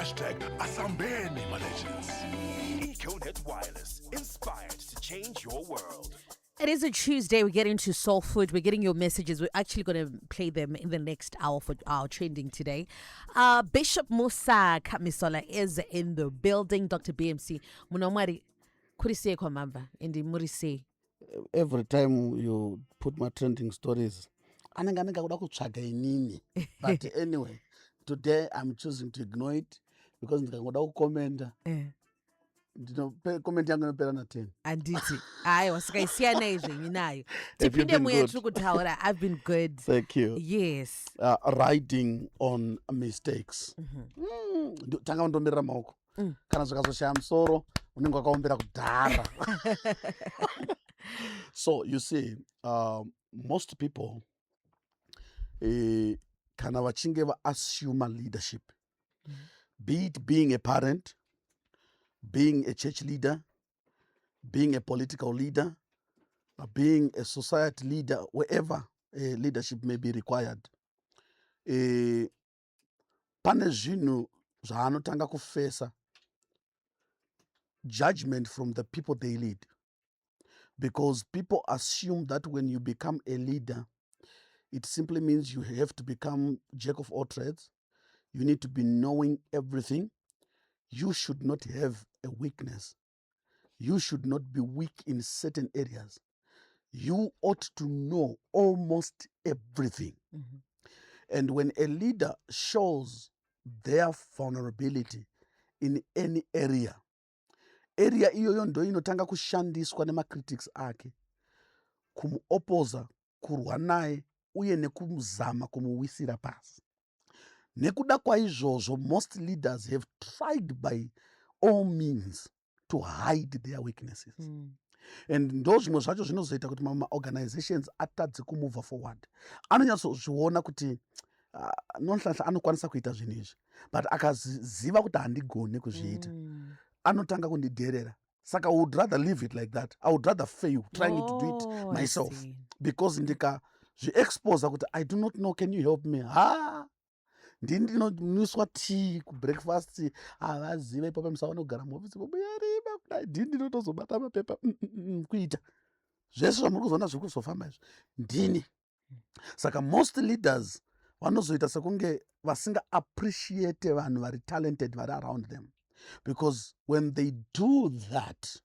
#Asambeni Legends. EcoNet Wireless, inspired to change your world. It is a Tuesday. We get into soul food. We're getting your messages. We're actually going to play them in the next hour for our trending today. Bishop Musa Kamisola is in the building. Dr. BMC Munomari Kurise Kwamamba Indi Murise. Every time you put my trending stories, but anyway, today I'm choosing to ignore it because ndikangoda comment. Comment yangu inopera na 10. Anditi. Ayo wasikaisiana izvo inayo. Have you Tipinde been muye good? turi kutaura. I've been good. Thank you. Yes. Riding on mistakes. Tanga undombera maoko. Kana zvakazoshaya musoro unenge wakaombera kudhara. So you see, most people kana vachinge va-assume leadership, be it being a parent, being a church leader, being a political leader, being a society leader, wherever leadership may be required, pane zvinhu zvaanotanga kufesa judgment from the people they lead. Because people assume that when you become a leader, it simply means you have to become jack of all trades. You need to be knowing everything. You should not have a weakness. You should not be weak in certain areas. You ought to know almost everything. And when a leader shows their vulnerability in any area iyoyo ndo inotanga kushandiswa nemacritics ake kumuopoza, kurwa naye uye nekumuzama kumuwisira pasi. Nekuda kwaizvozvo, most leaders have tried by all means to hide their weaknesses. And ndo zvimwe zvacho zvinozoita kuti ma-organizations atadze kumove forward. Anonyatsozviona kuti nonhlanhla anokwanisa kuita zvinhu izvi, but akaziva kuti handigone kuzviita, anotanga kundidherera. Saka I would rather leave it like that. I would rather fail trying to do it myself. Because ndika zvi-expose kuti I do not know, can you help me? Ndinomiswa tea kubreakfast, havaziva ipapo musavanogara muofisi mubuyarima kudai, ndinotozobata mapepa kuita zvese zvamuri kuzoona zviri kuzofamba izvi ndini. Saka most leaders vanozoita sekunge vasinga appreciate vanhu vari talented vari around them. Because when they do that,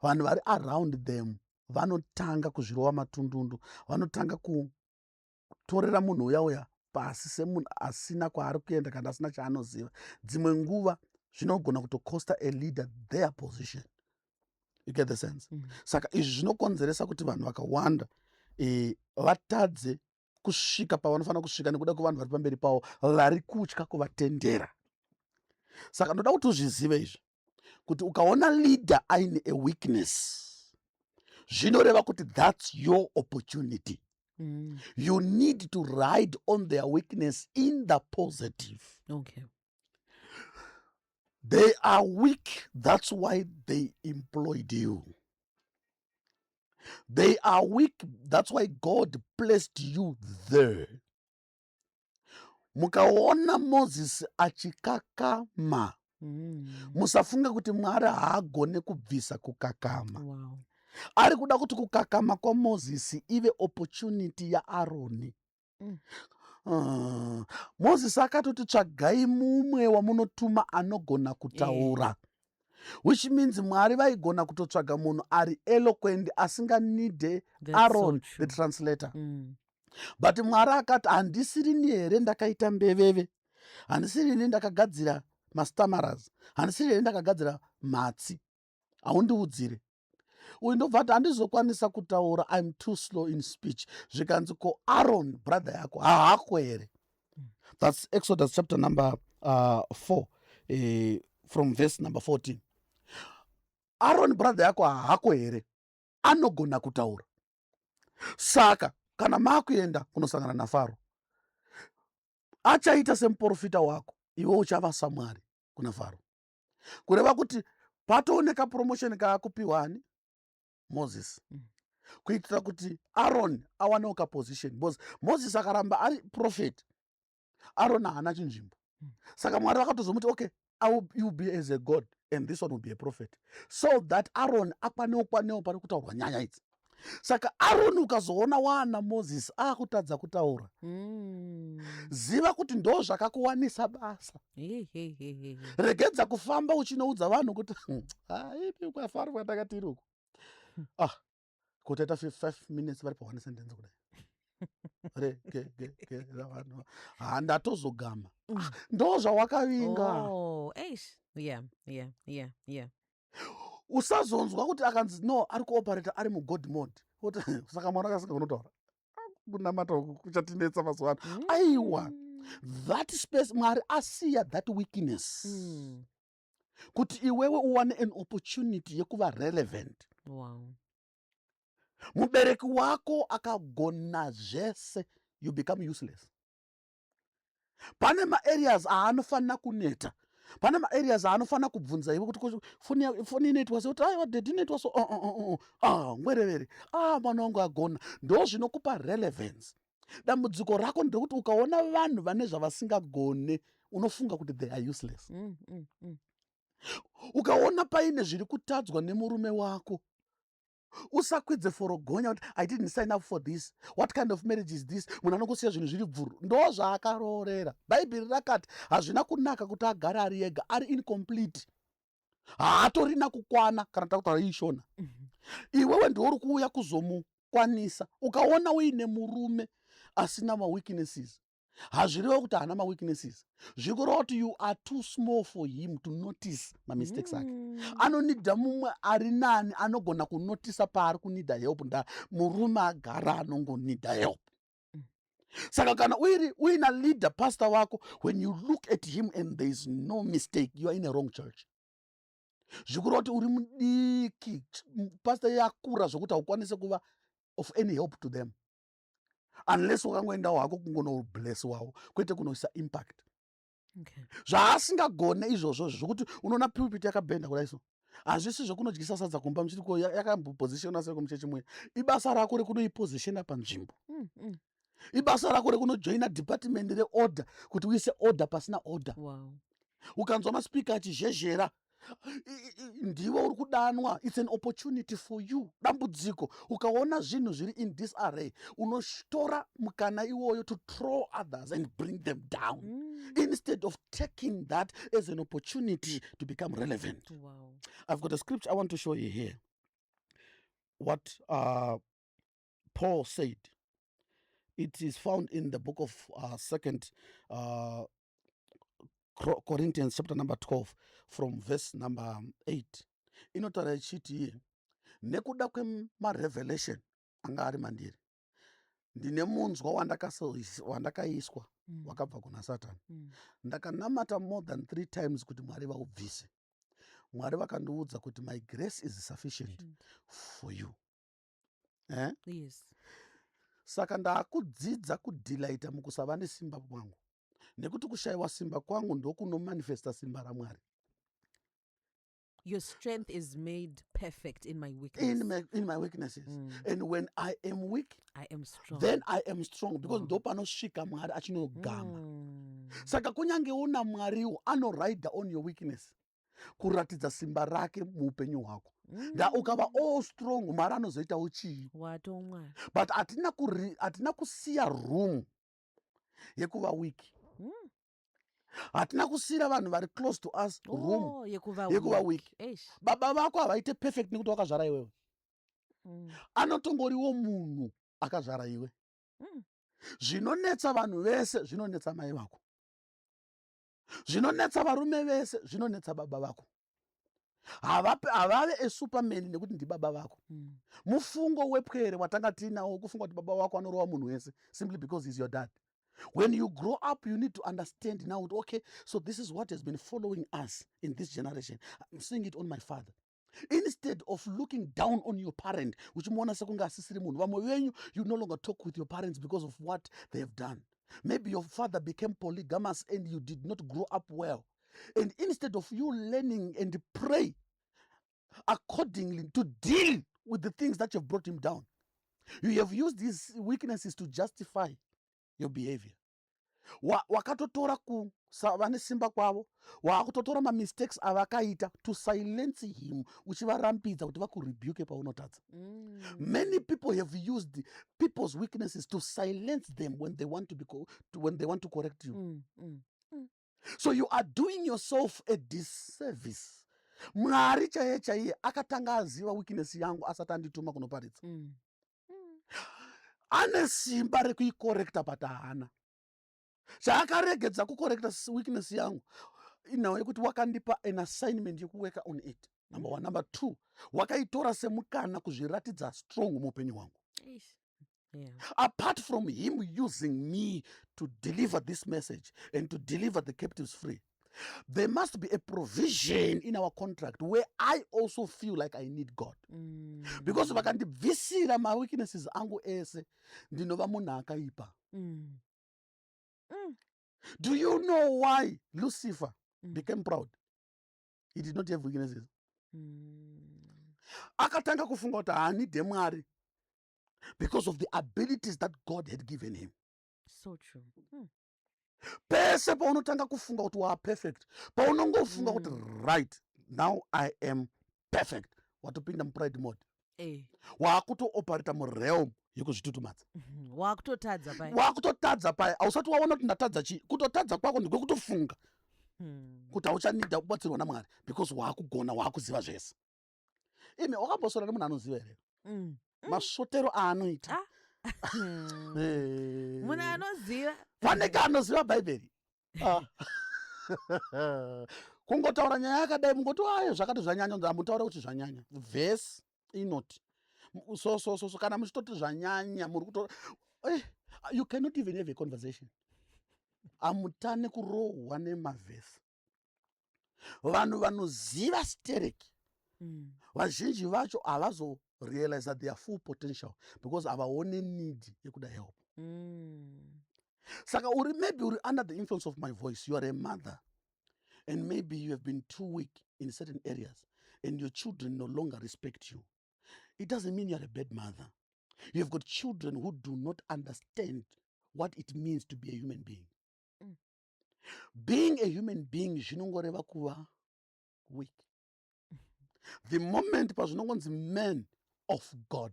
vanhu vari around them vanotanga kuzvirova matundundu, vanotanga kutorera munhu uya pasi semunhu asina kwaari kuenda kana asina chaanoziva. Dzimwe nguva zvinogona kutocosta a leader their position. You get the sense? Saka izvi zvinokonzeresa kuti vanhu vakawanda vatadze kusvika pavanofanira kusvika nekuda kwevanhu vari pamberi pavo vari kutya kuvatendera. Saka ndoda kuti uzvizive izvi, kuti ukaona leader aine a weakness, zvinoreva kuti that's your opportunity. You need to ride on their weakness in the positive. Okay. They are weak, that's why they employed you. They are weak, that's why God placed you there. Mukaona Moses achikakama, musafunga kuti Mwari haagone kubvisa kukakama. Wow. Ari kuda kuti kukakama kwaMozisi ive opportunity yaAroni. Moses akatoti tsvagai mumwe wamunotuma anogona kutaura. Which means Mwari vaigona kutotsvaga munhu ari eloquent asinganide Aaron the translator. But Mwari akati handisirini here ndakaita mbeveve, handisirini ndakagadzira mastamaras, handisiri here ndakagadzira matsi, haundiudzire. Uyu ndobva ati handizokwanisa kutaura, I'm too slow in speech. Zvikanzi ko Aaron brother yako haako here. That's Exodus chapter number 4 from verse number 14. Aaron brother yako haako here, anogona kutaura. Saka kana makuenda kunosangana naFaro, achaita semuprofita wako, iwe uchava samwari kuna Faro. Kureva kuti patooneka promotion kaakupiwa ani Moses, kuitira kuti Aaron awanewo kaposition. Because Moses akaramba ari prophet, Aaron haana chinzvimbo. Saka Mwari vakatozomuti, okay, you be as a god and this one will be a prophet, so that Aaron akwanewo pari kutaurwa nyaya idzi. Saka Aaron ukazoona wana Moses akutadza kutaura, ziva kuti ndo zvakakuwanisa basa. Regedza kufamba uchinoudza vanhu kuti ipi kwafari kwatakatiri uku. Kutaita 5 minutes vari pa1 sentence kudai. Vanhu handatozogama. Ndo zvawakavinga. Usazonzwa kuti akanzi no ari kuoperata ari mugod mode. Saka Mwari akasika kunotaura. Kunamata kuchatinetsa mazuva ano. Aiwa. That space Mwari asiya that weakness. Kuti iwewe uwane an opportunity yekuva relevant. Mubereki wako akagona zvese, you become useless. Pane ma-areas anofanira kuneta. Pane ma-areas anofanira kubvunza iwe kuti foni inoitwa se, kuti aiwa dad inoitwa so, ngwerevere, mwana wangu agona. Ndo zvinokupa relevance. Dambudziko rako ndekuti ukaona vanhu vane zvavasingagone unofunga kuti they are useless. Ukaona paine zviri kutadzwa nemurume wako, usakwidze forogonya kuti I didn't sign up for this. What kind of marriage is this? Munhu anongosiya zvinhu zviri bvuru. Ndo zvaakarorera. Bhaibheri rakati hazvina kunaka kuti agare ari ega, ari incomplete. Haatorina kukwana kana takutaura ishona. Iwewe ndiwe uri kuuya kuzomukwanisa. Ukaona uine murume asina ma-weaknesses, hazvirevo kuti haana ma-weaknesses. Zvikureva kuti you are too small for him to notice ma-mistakes ake. Anonidha mumwe ari nani anogona kunotisa paari kunidha help. Murume agara anongonidha help. Saka kana uina leader pastor wako, when you look at him and there is no mistake, you are in a wrong church. Zvikureva kuti uri mudiki, pastor yakura zvokuti haukwanise kuva of any help to them. Unless wakangoendawo hako kungonobless wawo, kwete kunoisa impact. Zvaasingagone izvozvo zvokuti unoona pulpit yakabhenda kudai so, hazvisi zvokunodyisa sadza kumba muchiriko yakambopozitiona seko muchechi mweya. Ibasa rako rekunoipozitiona panzvimbo. Ibasa rako rekunojoina department reorder kuti uise order pasina order. Ukanzwa maspika achizhezhera, ndiwe uri kudanwa. It's an opportunity for you. Dambudziko ukaona zvinhu zviri in disarray, unotora mukana iwoyo to throw others and bring them down, instead of taking that as an opportunity to become relevant. I've got a scripture I want to show you here. What Paul said. It is found in the book of 2nd Corinthians chapter number 12 from verse number 8. Inotaura ichiti nekuda kwemarevelation anga ari mandiri, ndine munzwa wandakaiswa wakabva kuna Satani. Ndakanamata more than 3 times kuti Mwari vaubvise. Mwari vakandiudza kuti my grace is sufficient for you. Yes. Saka ndakudzidza kudhilaita mukusava nesimba kwangu, nekuti kushayiwa simba kwangu ndokunomanifesta simba raMwari. Your strength is made perfect in my weakness. In my weaknesses. And when I am weak, I am strong. then I am strong, because ndo panosvika Mwari achinogama. Saka kunyange una Mwariwo anoride on your weakness kuratidza simba rake muupenyu hwako. Nda ukava all strong, Mwari anozoitawo chii. But hatina kusiya room yekuva weak. Hatina kusiyira vanhu vari close to us room yekuva weak. Baba vako havaite perfect nekuti wakazvara iwewe. Anotongoriwo munhu akazvara iwe. Zvinonetsa vanhu vese zvinonetsa mai vako. Zvinonetsa varume vese zvinonetsa baba vako. Havave esuperman nekuti ndibaba vako. Mufungo wepwere watanga tinawo kufunga kuti baba vako anorova munhu wese simply because he's your dad. When you grow up, you need to understand now, okay, so this is what has been following us in this generation. I'm seeing it on my father. Instead of looking down on your parent, which you no longer talk with your parents because of what they have done. Maybe your father became polygamous and you did not grow up well. And instead of you learning and pray accordingly to deal with the things that have brought him down, you have used these weaknesses to justify your behavior. Wakatotora vane simba kwavo waakutotora mamistakes avakaita to silence him uchivarambidza kuti vakurebuke paunotadza. Many people have used people's weaknesses to silence them when they want to correct you. So you are doing yourself a disservice. Mwari chaiye chaiye akatanga aziva weakness yangu asati andituma kunoparidza. Ane simba rekuikorekta but haana. Chaakaregedza kukorekta weakness yangu inawo yekuti wakandipa an assignment yekuwork on it. Number one. Number two, wakaitora semukana kuzviratidza strong muupenyu hwangu. Yeah. Apart from him using me to deliver this message and to deliver the captives free, there must be a provision in our contract where I also feel like I need God. Because vakandibvisira ma weaknesses angu ese ndinova munhu akaipa. Do you know why Lucifer became proud? He did not have weaknesses. Akatanga kufunga kuti haanide Mwari because of the abilities that God had given him. So true. Pese paunotanga kufunga kuti waa perfect, paunongofunga kuti right, now I am perfect, watopinda mupride mode. Waakuto-operata murealm yekuzvitutumadza. Waakutotadza paya. Hausati waona kuti ndatadza chii. Kutotadza kwako ndekwekutofunga kuti hauchanida kubatsirwa naMwari because waakugona, waakuziva zvese. Imi wakambosora nemunhu anoziva here masvotero aanoita. Munhu anoziva. Faneke anoziva Bhaibheri. Kungotaura nyaya yakadai mungoti ayo zvakati zvanyanya, hamutaure kuti zvanyanya. Vhesi inoti so kana muchitoti zvanyanya muri kuto you cannot even have a conversation. Hamutane kurohwa nemavhesi. Vanhu vanoziva stereki vazhinji vacho havazorealize their full potential because havaone need yekuda help. Saka maybe uri under the influence of my voice. You are a mother and maybe you have been too weak in certain areas and your children no longer respect you. It doesn't mean you are a bad mother. You have got children who do not understand what it means to be a human being. Being a human being zvinongoreva kuva weak. The moment pazvinongonzi man of God,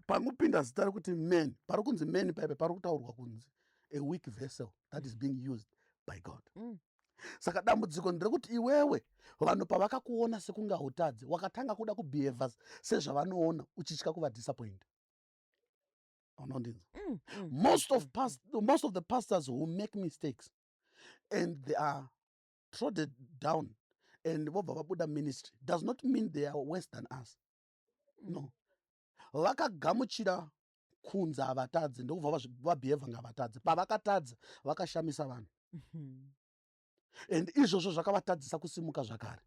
pangopinda zita rekuti man, pari kunzi man paipa pari kutaurwa kunzi a weak vessel that is being used by God. Saka dambudziko nderekuti iwewe vanhu pavakakuona sekunge hautadzi wakatanga kuda kubehavha sezvavanoona uchitya kuvadisappoint. Most of the pastors who make mistakes and they are trodden down and vobva vabuda ministry does not mean they are worse than us. No. Vakagamuchira kunza havatadzi ndokubva vabehavha ngavatadzi. Pavakatadza vakashamisa vanhu. And izvozvo zvakavatadzisa kusimuka zvakare.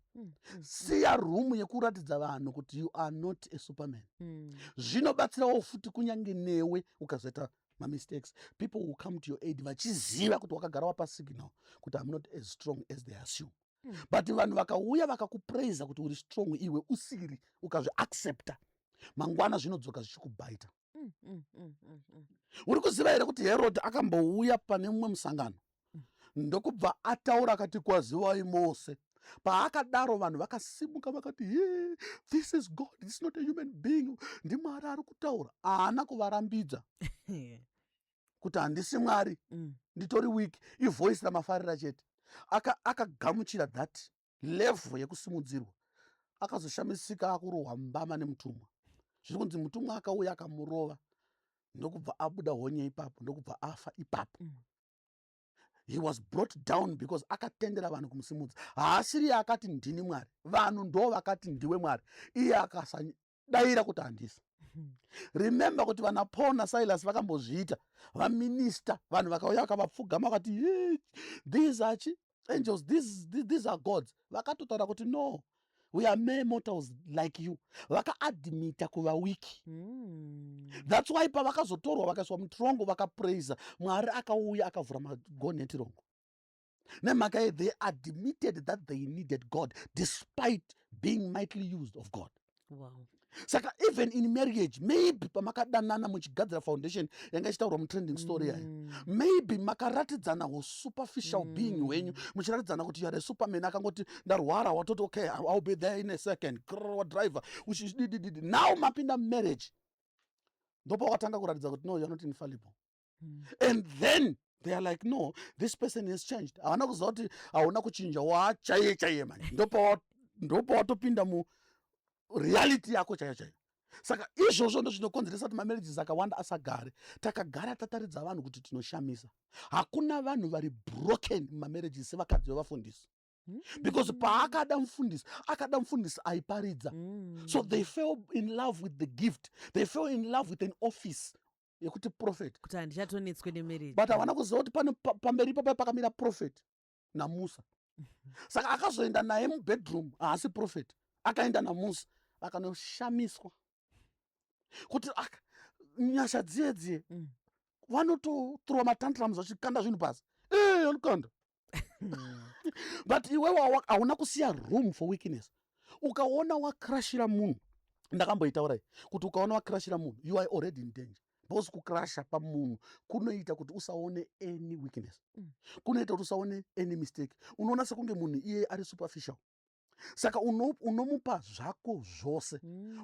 Siya room yekuratidza vanhu kuti you are not a superman. Zvinobatsirawo futi kunyange newe ukazoita mistakes. People will come to your aid vachiziva kuti wakagara wapasignal kuti I'm not as strong as they assume. But vanhu vakauya vakakupraisa kuti uri strong iwe usiri ukazviaccepta, mangwana zvinodzoka zvichikubhaita. Uri kuziva here kuti Herod akambouya pane mumwe musangano ndokubva ataura akati kwazivai Mose. Paakadaro vanhu vakasimuka vakati this is God, this is not a human being. NdiMwari ari kutaura. Haana kuvarambidza kuti handisi Mwari, nditori weak, ivoice ramafarira chete. Akagamuchira that level yekusimudzirwa. Akazoshamisika akurohwa mbama nemutumwa. Zviri kunzi mutumwa akauya akamurova ndokubva abuda honye ipapo, ndokubva afa ipapo. He was brought down because akatendera vanhu kumusimudza. Haasiri akati ndini Mwari, vanhu ndo vakati ndiwe Mwari, iye akasadaira kuti handisi. Remember kuti vana Paul naSilas vakambozviita vaminista, vanhu vakauya vakavapfugama vakati these are angels, these are gods. Vakatotaura kuti no, we are mere mortals like you. Vakaadmita kuva wiki. That's why pavakazotorwa vakaiswa mutorongo vakapraisa, Mwari akauya akavhura magoni etirongo. Nemhaka they admitted that they needed God despite being mightily used of God. Wow. Saka even in marriage maybe pamakadanana muchigadzira foundation yanga ichitaurwa mutrending story yayo, maybe makaratidzana superficial being hwenyu, muchiratidzana kuti you are a superman, akangoti ndarwara watoti okay I'll be there in a second, driver did. Now mapinda marriage ndopa wakatanga kuratidza kuti no, you're not infallible. And then they are like, no, this person has changed. Hawana kuziva kuti hauna kuchinja, wachaiye chaiye manje. Ndopa watopinda mu reality yako chaiyo chaiyo. Saka izvozvo ndo zvinokonzeresa kuti mamarriages akawanda asagare. Takagara tataridza vanhu kuti tinoshamisa. Hakuna vanhu vari broken mumarriages sevakadzi vevafundisi. Because paakada mufundisi aiparidza. So they fell in love with the gift. They fell in love with an office yekuti prophet. Kuti handichatonetswe nemarriage. But havana kuziva kuti pamberi ipapo pakamira prophet naMusa. Saka akazoenda naye mubedroom, haasi prophet. Akaenda naMusa akanoshamiswa. Kuti nyasha dziye vanotothrowa matantrums vachikanda zvinhu pasi. Anokanda. But iwewe hauna kusiya room for weakness. Ukaona wakrashira munhu, ndakamboitaurai kuti ukaona wakrashira munhu, you are already in danger. Because kukrasha pamunhu kunoita kuti usaone any weakness. Kunoita kuti usaone any mistake. Unoona sekunge munhu iye ari superficial. Saka unomupa zvako zvose,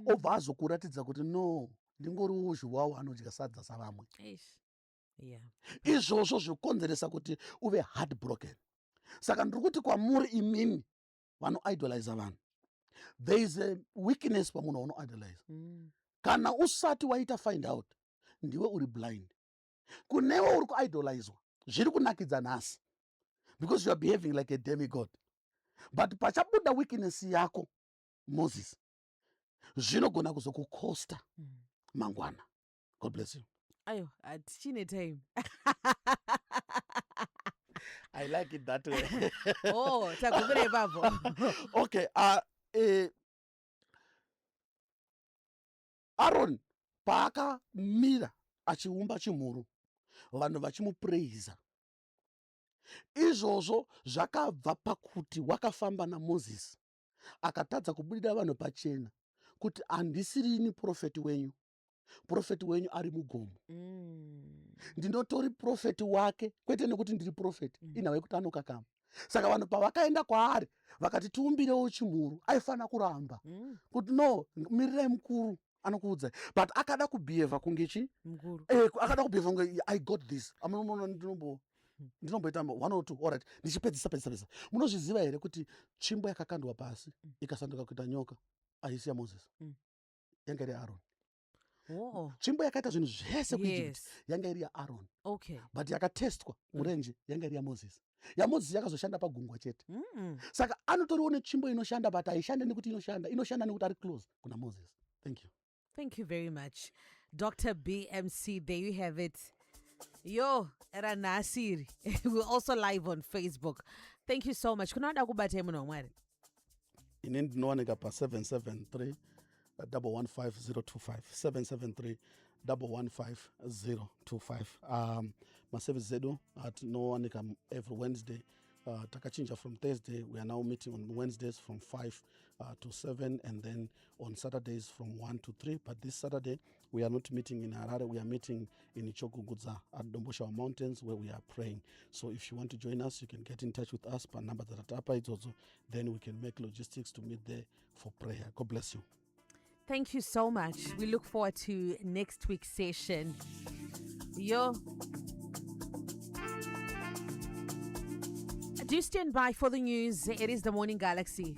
obva azokuratidza kuti no, ndingori uzhwawo anodya sadza savamwe. Izvozvo zvinokonzeresa kuti uve heartbroken. Saka ndiri kuti kwamuri imimi vanoidolize vanhu, there is a weakness pamunhu waunoidolize. Kana usati waita find out, ndiwe uri blind. Kunewe uri kuidolizwa zviri kunakidza nhasi, because you are behaving like a demigod. But pachabuda weakness yako Moses, zvinogona kuzokukosta mangwana. God bless you. Ayo, atichine time. I like it that way. Oh, takugure babo. Okay, Aaron paakamira achiumba chimhuru, vanhu vachimupraisa. Izvozvo zvakabva pakuti wakafamba naMozisi akatadza kubudira vanhu pachena kuti handisirini profeti wenyu. Profeti wenyu ari mugomo. Ndinotori profeti wake, kwete nekuti ndiri profeti, inhau yekuti anokakama. Saka vanhu pavakaenda kwaari vakati tiumbirewo chimhuru, aifana kuramba. Kuti no, mirirai mukuru anokuudzai. But akada kubehave kunge chi? Mukuru. Akada kubehave kunge I got this. Ndinomboita 1 or 2, alright, ndichipedzisa. Munozviziva here kuti tsvimbo yakakandwa pasi ikasanduka kuita nyoka aisi yaMozisi, yanga iri yaAaron. Tsvimbo yakaita zvinhu zvese kuEgypt yanga iri yaAaron. But yakatestwa murenje yanga iri yaMozisi. YaMozisi yakazoshanda pagungwa chete. Saka anotoriwo netsvimbo inoshanda, but haishandi nekuti inoshanda nekuti ari close kuna Moses. Thank you. Thank you very much. Dr. BMC, there you have it. Yo, era Nasiri. We're also live on Facebook. Thank you so much. Kunada kubate muno mwari. Ine ndinowanika pa 773 115 025 773 115 maservice zedu tinowanika every Wednesday. Takachinja from Thursday. We are now meeting on Wednesdays from 5 to 7, and then on Saturdays from 1 to 3. But this Saturday, we are not meeting in Harare. We are meeting in Ichokugudza at Domboshawa Mountains, where we are praying. So if you want to join us, you can get in touch with us. Per number that up also, then we can make logistics to meet there for prayer. God bless you. Thank you so much. We look forward to next week's session. Yo. Do stand by for the news. It is the Morning Galaxy.